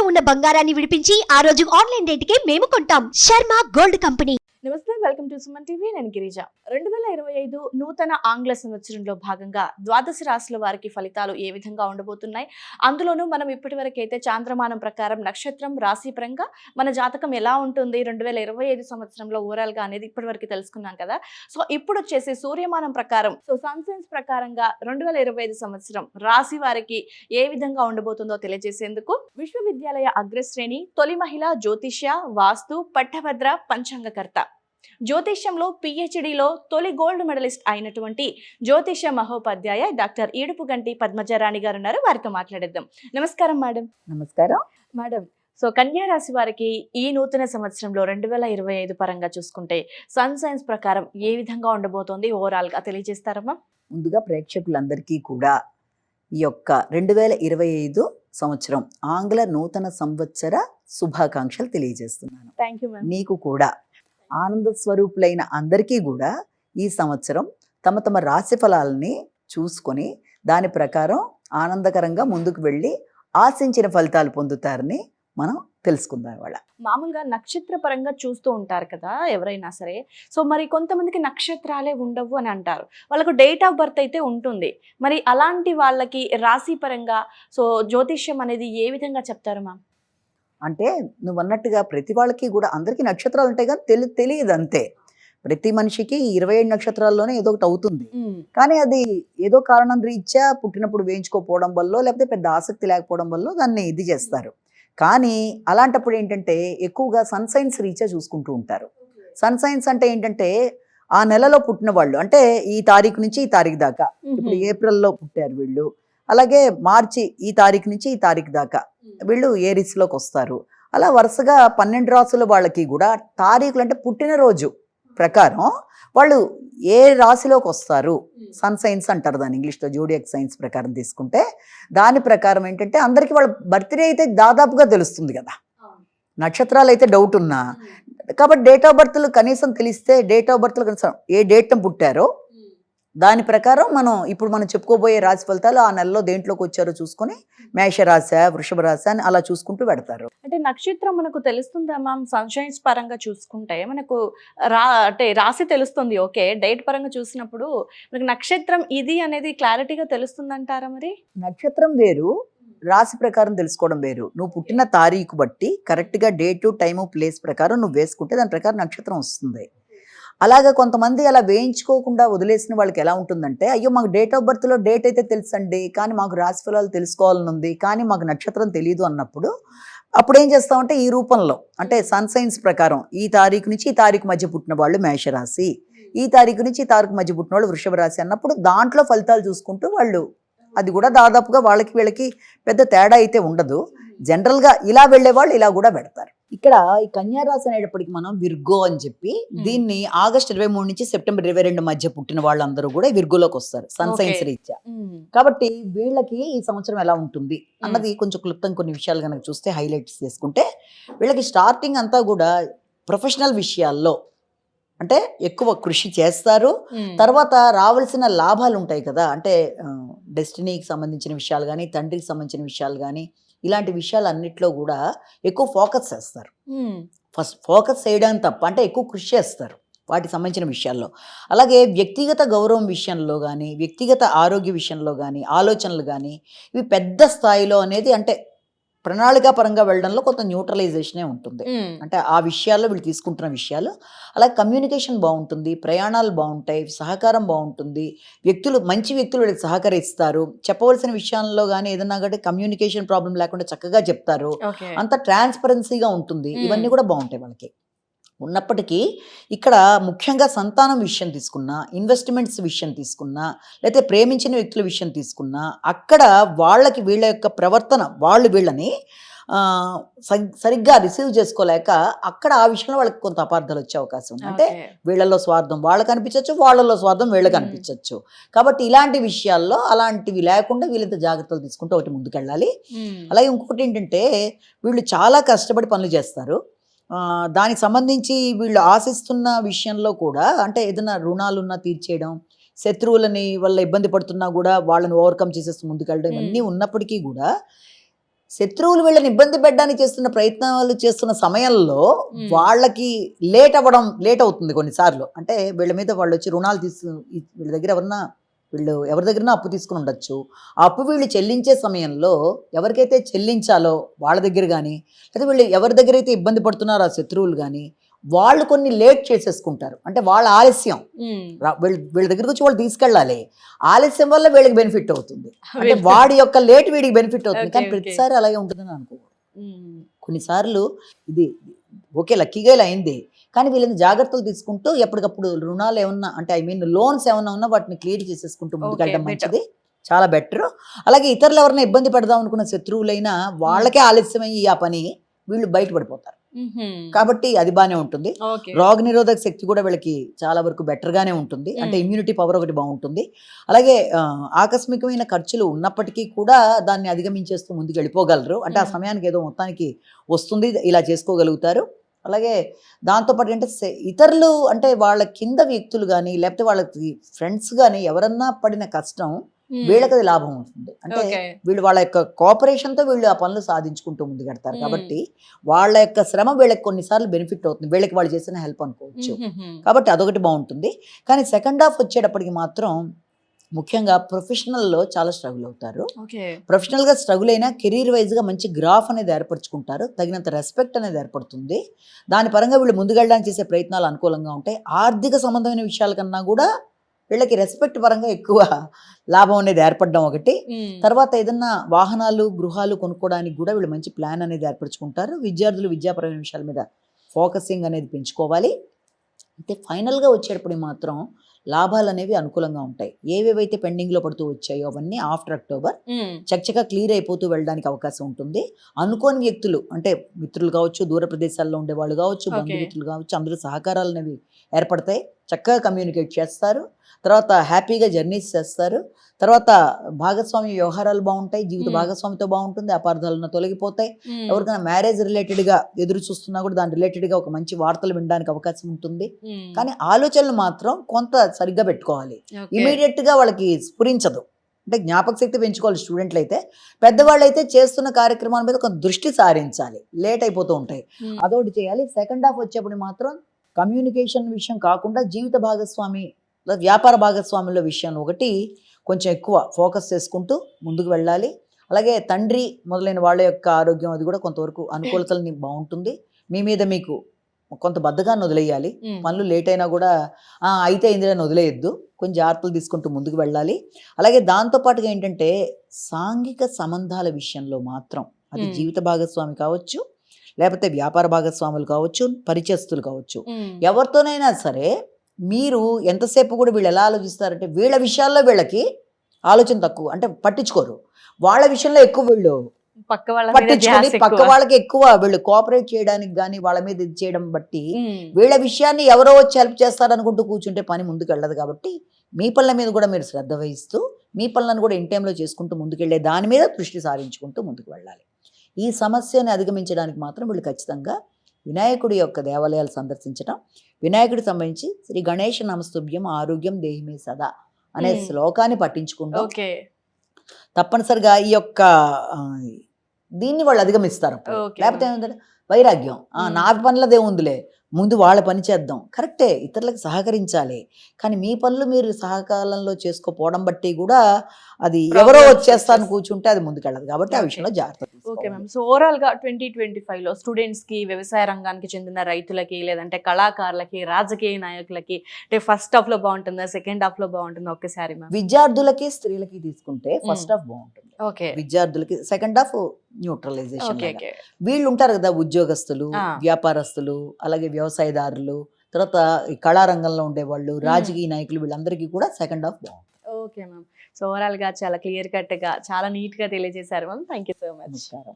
ఇంట్లో ఉన్న బంగారాన్ని విడిపించి ఆ రోజు ఆన్లైన్ రేటుకే మేము కొంటాం. Sharma gold company. నమస్తే, వెల్కమ్ టు సుమన్ టీవీ. నేను గిరిజ. 2025 నూతన ఆంగ్ల సంవత్సరంలో భాగంగా ద్వాదశ రాశుల వారికి ఫలితాలు ఏ విధంగా ఉండబోతున్నాయి, అందులోనూ మనం ఇప్పటివరకు అయితే చాంద్రమానం ప్రకారం నక్షత్రం రాశి పరంగా మన జాతకం ఎలా ఉంటుంది 2025 సంవత్సరంలో ఓవరాల్ గా అనేది ఇప్పటివరకు తెలుసుకున్నాం కదా. సో ఇప్పుడు వచ్చేసి సూర్యమానం ప్రకారం, సన్ సైన్స్ ప్రకారంగా 2025 సంవత్సరం రాశి వారికి ఏ విధంగా ఉండబోతుందో తెలియజేసేందుకు విశ్వవిద్యాలయ అగ్రశ్రేణి తొలి మహిళ జ్యోతిష్య, వాస్తు, పట్టభద్ర, పంచాంగకర్త, జ్యోతిష్యంలో పిహెచ్డిలో తొలి గోల్డ్ మెడలిస్ట్ అయినటువంటి జ్యోతిష్య మహోపాధ్యాయ డాక్టర్ ఈడుపుగంటి పద్మజారాణి గారు ఉన్నారు. వారితో మాట్లాడేద్దాం. నమస్కారం మేడం. నమస్కారం మేడం, సో కన్యా రాశి వారికి ఈ నూతన సంవత్సరంలో 2025 పరంగా చూసుకుంటే సన్ సైన్స్ ప్రకారం ఏ విధంగా ఉండబోతోంది ఓవరాల్ గా తెలియజేస్తారమ్మా? ముందుగా ప్రేక్షకులందరికీ కూడా ఈ యొక్క 2025 సంవత్సరం ఆంగ్ల నూతన సంవత్సర శుభాకాంక్షలు తెలియజేస్తున్నాను. Thank you ma'am. నీకు కూడా ఆనంద స్వరూపులైన అందరికీ కూడా ఈ సంవత్సరం తమ తమ రాశి ఫలాలని చూసుకొని దాని ప్రకారం ఆనందకరంగా ముందుకు వెళ్ళి ఆశించిన ఫలితాలు పొందుతారని మనం తెలుసుకుందాం. వాళ్ళ మామూలుగా నక్షత్ర పరంగా చూస్తూ ఉంటారు కదా ఎవరైనా సరే. సో మరి కొంతమందికి నక్షత్రాలే ఉండవు అని అంటారు, వాళ్ళకు డేట్ ఆఫ్ బర్త్ అయితే ఉంటుంది. మరి అలాంటి వాళ్ళకి రాశి పరంగా సో జ్యోతిష్యం అనేది ఏ విధంగా చెప్తారు మ్యామ్? అంటే నువ్వు అన్నట్టుగా ప్రతి వాళ్ళకి కూడా అందరికీ నక్షత్రాలు ఉంటాయి కానీ తెలియదు అంతే. ప్రతి మనిషికి 27 నక్షత్రాల్లోనే ఏదో ఒకటి అవుతుంది, కానీ అది ఏదో కారణం రీత్యా పుట్టినప్పుడు వేయించుకోకపోవడం వల్ల లేకపోతే పెద్ద ఆసక్తి లేకపోవడం వల్ల దాన్ని ఇది చేస్తారు. కానీ అలాంటప్పుడు ఏంటంటే ఎక్కువగా సన్ సైన్స్ రీత్యా చూసుకుంటూ ఉంటారు. సన్ సైన్స్ అంటే ఏంటంటే ఆ నెలలో పుట్టిన వాళ్ళు, అంటే ఈ తారీఖు నుంచి ఈ తారీఖు దాకా, ఇప్పుడు ఏప్రిల్లో పుట్టారు వీళ్ళు, అలాగే మార్చి ఈ తారీఖు నుంచి ఈ తారీఖు దాకా వీళ్ళు ఏరిస్లోకి వస్తారు. అలా వరుసగా 12 రాసుల వాళ్ళకి కూడా తారీఖులు అంటే పుట్టినరోజు ప్రకారం వాళ్ళు ఏ రాశిలోకి వస్తారు సన్ సైన్స్ అంటారు దాన్ని, ఇంగ్లీష్లో జోడియాక్ సైన్స్ ప్రకారం తీసుకుంటే దాని ప్రకారం ఏంటంటే అందరికీ వాళ్ళ బర్త్డే అయితే దాదాపుగా తెలుస్తుంది కదా, నక్షత్రాలు అయితే డౌట్ ఉన్నా. కాబట్టి డేట్ ఆఫ్ బర్త్లు కనీసం తెలిస్తే డేట్ ఆఫ్ బర్త్లు కనీసం ఏ డేట్న పుట్టారో దాని ప్రకారం మనం మనం చెప్పుకోబోయే రాశి ఫలితాలు ఆ నెలలో దేంట్లోకి వచ్చారో చూసుకొని మేషరాశి, వృషభ రాశి అని అలా చూసుకుంటూ పెడతారు. అంటే నక్షత్రం మనకు తెలుస్తుందా మ్యామ్? సన్షైన్స్ పరంగా చూసుకుంటే మనకు అంటే రాశి తెలుస్తుంది, ఓకే. డేట్ పరంగా చూసినప్పుడు మనకు నక్షత్రం ఇది అనేది క్లారిటీగా తెలుస్తుందంటారా? మరి నక్షత్రం వేరు, రాశి ప్రకారం తెలుసుకోవడం వేరు. నువ్వు పుట్టిన తారీఖు బట్టి కరెక్ట్గా డేటు, టైము, ప్లేస్ ప్రకారం నువ్వు వేసుకుంటే దాని ప్రకారం నక్షత్రం వస్తుంది. అలాగే కొంతమంది అలా వేయించుకోకుండా వదిలేసిన వాళ్ళకి ఎలా ఉంటుందంటే, అయ్యో మాకు డేట్ ఆఫ్ బర్త్లో డేట్ అయితే తెలుసండి కానీ మాకు రాశి ఫలాలు తెలుసుకోవాలని ఉంది కానీ మాకు నక్షత్రం తెలియదు అన్నప్పుడు అప్పుడు ఏం చేస్తామంటే ఈ రూపంలో అంటే సన్ సైన్స్ ప్రకారం ఈ తారీఖు నుంచి ఈ తారీఖు మధ్య పుట్టిన వాళ్ళు మేషరాశి, ఈ తారీఖు నుంచి ఈ తారీఖు మధ్య పుట్టిన వాళ్ళు వృషభ రాశి అన్నప్పుడు దాంట్లో ఫలితాలు చూసుకుంటూ వాళ్ళు, అది కూడా దాదాపుగా వాళ్ళకి వీళ్ళకి పెద్ద తేడా అయితే ఉండదు. జనరల్గా ఇలా వెళ్ళే వాళ్ళు ఇలా కూడా పెడతారు. ఇక్కడ ఈ కన్యా రాశి అనేటప్పటికి మనం విర్గో అని చెప్పి దీన్ని ఆగస్టు 23 నుంచి సెప్టెంబర్ 22 మధ్య పుట్టిన వాళ్ళందరూ కూడా విర్గోలోకి వస్తారు సన్ సైన్స్ రీత్యా. కాబట్టి వీళ్ళకి ఈ సంవత్సరం ఎలా ఉంటుంది అన్నది కొంచెం క్లుప్తంగా కొన్ని విషయాలు కనుక చూస్తే హైలైట్స్ చేసుకుంటే, వీళ్ళకి స్టార్టింగ్ అంతా కూడా ప్రొఫెషనల్ విషయాల్లో అంటే ఎక్కువ కృషి చేస్తారు. తర్వాత రావాల్సిన లాభాలు ఉంటాయి కదా, అంటే డెస్టినీకి సంబంధించిన విషయాలు కానీ, తండ్రికి సంబంధించిన విషయాలు కానీ, ఇలాంటి విషయాలన్నిట్లో కూడా ఎక్కువ ఫోకస్ చేస్తారు. ఫస్ట్ ఫోకస్ చేయడం తప్ప అంటే ఎక్కువ కృషి చేస్తారు వాటికి సంబంధించిన విషయాల్లో. అలాగే వ్యక్తిగత గౌరవం విషయంలో కానీ, వ్యక్తిగత ఆరోగ్య విషయంలో కానీ, ఆలోచనలు కానీ ఇవి పెద్ద స్థాయిలో అనేది అంటే ప్రణాళికా పరంగా వెళ్ళడంలో కొంత న్యూట్రలైజేషనే ఉంటుంది. అంటే ఆ విషయాల్లో వీళ్ళు తీసుకుంటున్న విషయాలు. అలాగే కమ్యూనికేషన్ బాగుంటుంది, ప్రయాణాలు బాగుంటాయి, సహకారం బాగుంటుంది, మంచి వ్యక్తులు వీళ్ళకి సహకరిస్తారు, చెప్పవలసిన విషయాల్లో కానీ ఏదన్నా కానీ కమ్యూనికేషన్ ప్రాబ్లం లేకుండా చక్కగా చెప్తారు, అంత ట్రాన్స్పరెన్సీగా ఉంటుంది. ఇవన్నీ కూడా బాగుంటాయి వాళ్ళకి. ఉన్నప్పటికీ ఇక్కడ ముఖ్యంగా సంతానం విషయం తీసుకున్నా, ఇన్వెస్ట్మెంట్స్ విషయం తీసుకున్నా, లేకపోతే ప్రేమించిన వ్యక్తుల విషయం తీసుకున్నా, అక్కడ వాళ్ళకి వీళ్ళ యొక్క ప్రవర్తన వాళ్ళు వీళ్ళని సరిగ్గా రిసీవ్ చేసుకోలేక అక్కడ ఆ విషయంలో వాళ్ళకి కొంత అపార్థాలు వచ్చే అవకాశం ఉంది. అంటే వీళ్ళలో స్వార్థం వాళ్ళకి అనిపించవచ్చు, వాళ్ళలో స్వార్థం వీళ్ళకి అనిపించవచ్చు. కాబట్టి ఇలాంటి విషయాల్లో అలాంటివి లేకుండా వీళ్ళంత జాగ్రత్తలు తీసుకుంటూ ఒకటి ముందుకెళ్ళాలి. అలాగే ఇంకొకటి ఏంటంటే వీళ్ళు చాలా కష్టపడి పనులు చేస్తారు. దానికి సంబంధించి వీళ్ళు ఆశిస్తున్న విషయంలో కూడా అంటే ఏదైనా రుణాలున్నా తీర్చేయడం, శత్రువులని వల్ల ఇబ్బంది పడుతున్నా కూడా వాళ్ళని ఓవర్కమ్ చేసేస్తూ ముందుకెళ్ళడం, ఇవన్నీ ఉన్నప్పటికీ కూడా శత్రువులు వీళ్ళని ఇబ్బంది పెట్టడానికి చేస్తున్న ప్రయత్నాలు చేస్తున్న సమయంలో వాళ్ళకి లేట్ అవుతుంది కొన్నిసార్లు. అంటే వీళ్ళ మీద వాళ్ళు వచ్చి రుణాలు వీళ్ళ దగ్గర వీళ్ళు ఎవరి దగ్గర అప్పు తీసుకుని ఉండొచ్చు. ఆ అప్పు వీళ్ళు చెల్లించే సమయంలో ఎవరికైతే చెల్లించాలో వాళ్ళ దగ్గర కానీ, లేదా వీళ్ళు ఎవరి దగ్గర అయితే ఇబ్బంది పడుతున్నారో ఆ శత్రువులు కానీ, వాళ్ళు కొన్ని లేట్ చేసేసుకుంటారు. అంటే వాళ్ళ ఆలస్యం, వీళ్ళ దగ్గరకు వచ్చి వాళ్ళు తీసుకెళ్ళాలి. ఆలస్యం వల్ల వీళ్ళకి బెనిఫిట్ అవుతుంది. అంటే వాడి యొక్క లేట్ వీడికి బెనిఫిట్ అవుతుంది. కానీ ప్రతిసారి అలాగే ఉంటుందని అనుకోకూడదు. కొన్నిసార్లు ఇది ఓకే లక్కీగా ఇలా అయింది, కానీ వీళ్ళని జాగ్రత్తలు తీసుకుంటూ ఎప్పటికప్పుడు రుణాలు ఏమన్నా అంటే లోన్స్ ఏమన్నా ఉన్నా వాటిని క్లియర్ చేసేసుకుంటూ ముందుకెళ్ళడం మంచిది, చాలా బెటర్. అలాగే ఇతరులు ఎవరైనా ఇబ్బంది పెడదాం అనుకున్న శత్రువులైనా వాళ్ళకే ఆలస్యమయ్యి ఆ పని వీళ్ళు బయటపడిపోతారు. కాబట్టి అది బాగానే ఉంటుంది. రోగ నిరోధక శక్తి కూడా వీళ్ళకి చాలా వరకు బెటర్ గానే ఉంటుంది. అంటే ఇమ్యూనిటీ పవర్ ఒకటి బాగుంటుంది. అలాగే ఆకస్మికమైన ఖర్చులు ఉన్నప్పటికీ కూడా దాన్ని అధిగమించేస్తూ ముందుకు వెళ్ళిపోగలరు. అంటే ఆ సమయానికి ఏదో మొత్తానికి వస్తుంది, ఇలా చేసుకోగలుగుతారు. అలాగే దాంతోపాటు అంటే ఇతరులు అంటే వాళ్ళ కింద వ్యక్తులు కానీ లేకపోతే వాళ్ళకి ఫ్రెండ్స్ కానీ ఎవరన్నా పడిన కష్టం వీళ్ళకి అది లాభం అవుతుంది. అంటే వీళ్ళు వాళ్ళ యొక్క కోఆపరేషన్ తో వీళ్ళు ఆ పనులు సాధించుకుంటూ ముందుకెడతారు. కాబట్టి వాళ్ళ యొక్క శ్రమ వీళ్ళకి కొన్నిసార్లు బెనిఫిట్ అవుతుంది, వీళ్ళకి వాళ్ళు చేసిన హెల్ప్ అనుకోవచ్చు. కాబట్టి అదొకటి బాగుంటుంది. కానీ సెకండ్ హాఫ్ వచ్చేటప్పటికి మాత్రం ముఖ్యంగా ప్రొఫెషనల్లో చాలా స్ట్రగుల్ అవుతారు. ప్రొఫెషనల్గా స్ట్రగుల్ అయినా కెరీర్ వైజ్గా మంచి గ్రాఫ్ అనేది ఏర్పరచుకుంటారు, తగినంత రెస్పెక్ట్ అనేది ఏర్పడుతుంది. దాని పరంగా వీళ్ళు ముందుకెళ్ళడానికి చేసే ప్రయత్నాలు అనుకూలంగా ఉంటాయి. ఆర్థిక సంబంధమైన విషయాల కన్నా కూడా వీళ్ళకి రెస్పెక్ట్ పరంగా ఎక్కువ లాభం అనేది ఏర్పడడం ఒకటి. తర్వాత ఏదన్నా వాహనాలు గృహాలు కొనుక్కోవడానికి కూడా వీళ్ళు మంచి ప్లాన్ అనేది ఏర్పరచుకుంటారు. విద్యార్థులు విద్యాపరమైన విషయాల మీద ఫోకసింగ్ అనేది పెంచుకోవాలి. అయితే ఫైనల్గా వచ్చేటప్పుడు మాత్రం లాభాలు అనేవి అనుకూలంగా ఉంటాయి. ఏవేవైతే పెండింగ్లో పడుతూ వచ్చాయో అవన్నీ ఆఫ్టర్ అక్టోబర్ చక్కగా క్లియర్ అయిపోతూ వెళ్ళడానికి అవకాశం ఉంటుంది. అనుకోని వ్యక్తులు అంటే మిత్రులు కావచ్చు, దూర ప్రదేశాల్లో ఉండే వాళ్ళు కావచ్చు, బంధుమిత్రులు కావచ్చు, అందరూ సహకారాలు అనేవి ఏర్పడతాయి. చక్కగా కమ్యూనికేట్ చేస్తారు. తర్వాత హ్యాపీగా జర్నీస్ చేస్తారు. తర్వాత భాగస్వామి వ్యవహారాలు బాగుంటాయి, జీవిత భాగస్వామితో బాగుంటుంది, అపార్థాలను తొలగిపోతాయి. ఎవరికైనా మ్యారేజ్ రిలేటెడ్గా ఎదురు చూస్తున్నా కూడా దాని రిలేటెడ్గా ఒక మంచి వార్తలు వినడానికి అవకాశం ఉంటుంది. కానీ ఆలోచనలు మాత్రం కొంత సరిగ్గా పెట్టుకోవాలి. ఇమీడియట్గా వాళ్ళకి స్ఫురించదు. అంటే జ్ఞాపక శక్తి పెంచుకోవాలి స్టూడెంట్లు అయితే. పెద్దవాళ్ళు అయితే చేస్తున్న కార్యక్రమాల మీద కొంత దృష్టి సారించాలి, లేట్ అయిపోతూ ఉంటాయి, అదొకటి చేయాలి. సెకండ్ హాఫ్ వచ్చేప్పుడు మాత్రం కమ్యూనికేషన్ విషయం కాకుండా జీవిత భాగస్వామి వ్యాపార భాగస్వాముల విషయం ఒకటి కొంచెం ఎక్కువ ఫోకస్ చేసుకుంటూ ముందుకు వెళ్ళాలి. అలాగే తండ్రి మొదలైన వాళ్ళ యొక్క ఆరోగ్యం అది కూడా కొంతవరకు అనుకూలతలని బాగుంటుంది. మీ మీద మీకు కొంత బద్ధకాన్ని వదిలేయాలి. పనులు లేట్ అయినా కూడా అయితే ఇందులో వదిలేయద్దు, కొంచెం జాగ్రత్తలు తీసుకుంటూ ముందుకు వెళ్ళాలి. అలాగే దాంతోపాటుగా ఏంటంటే సాంఘిక సంబంధాల విషయంలో మాత్రం అది జీవిత భాగస్వామి కావచ్చు, లేకపోతే వ్యాపార భాగస్వాములు కావచ్చు, పరిచయస్తులు కావచ్చు, ఎవరితోనైనా సరే మీరు ఎంతసేపు కూడా వీళ్ళు ఎలా ఆలోచిస్తారంటే వీళ్ళ విషయాల్లో వీళ్ళకి ఆలోచన తక్కువ, అంటే పట్టించుకోరు. వాళ్ళ విషయంలో ఎక్కువ వీళ్ళు పట్టించుకొని పక్క వాళ్ళకి ఎక్కువ వీళ్ళు కోఆపరేట్ చేయడానికి కానీ వాళ్ళ మీద ఇది చేయడం బట్టి వీళ్ళ విషయాన్ని ఎవరో వచ్చి హెల్ప్ చేస్తారనుకుంటూ కూర్చుంటే పని ముందుకు వెళ్ళదు. కాబట్టి మీ పనుల మీద కూడా మీరు శ్రద్ధ వహిస్తూ మీ పనులను కూడా ఇన్ టైంలో చేసుకుంటూ ముందుకెళ్ళే దాని మీద దృష్టి సారించుకుంటూ ముందుకు వెళ్ళాలి. ఈ సమస్యని అధిగమించడానికి మాత్రం వీళ్ళు ఖచ్చితంగా వినాయకుడి యొక్క దేవాలయాలు సందర్శించడం, వినాయకుడికి సంబంధించి శ్రీ గణేష నమస్తుభ్యం ఆరోగ్యం దేహిమే సదా అనే శ్లోకాన్ని పఠించుకుంటాం. తప్పనిసరిగా ఈ యొక్క దీన్ని వాళ్ళు అధిగమిస్తారు. లేకపోతే ఏముందంటే వైరాగ్యం, నా పనులదే ఉందిలే, ముందు వాళ్ళ పని చేద్దాం. కరెక్టే, ఇతరులకు సహకరించాలి, కానీ మీ పనులు మీరు సహకాలంలో చేసుకోపోవడం బట్టి కూడా అది ఎవరో వచ్చేస్తాను కూర్చుంటే అది ముందుకెళ్ళదు. కాబట్టి ఆ విషయంలో జాగ్రత్త. Okay ma'am. సో ఓవరాల్ గా 2025లో స్టూడెంట్స్ కి, వ్యవసాయ రంగానికి చెందిన రైతులకి, లేదంటే కళాకారులకి, రాజకీయ నాయకులకి అంటే ఫస్ట్ హాఫ్ లో బాగుంటుందా, సెకండ్ హాఫ్ లో బాగుంటుందా ఒక్కసారి మ్యామ్? విద్యార్థులకి స్త్రీలకి తీసుకుంటే ఫస్ట్ హాఫ్ బాగుంటుంది. ఓకే. విద్యార్థులకి సెకండ్ హాఫ్ న్యూట్రలైజేషన్. వీళ్ళు ఉంటారు కదా ఉద్యోగస్తులు, వ్యాపారస్తులు, అలాగే వ్యవసాయదారులు, తర్వాత కళారంగంలో ఉండేవాళ్ళు, రాజకీయ నాయకులు, వీళ్ళందరికీ కూడా సెకండ్ హాఫ్ బాగుంటుంది. Okay ma'am. సో ఓవరాల్ గా చాలా క్లియర్ కట్ గా చాలా నీట్ గా తెలియజేశారు ma'am. Thank you so much. నమస్కారం.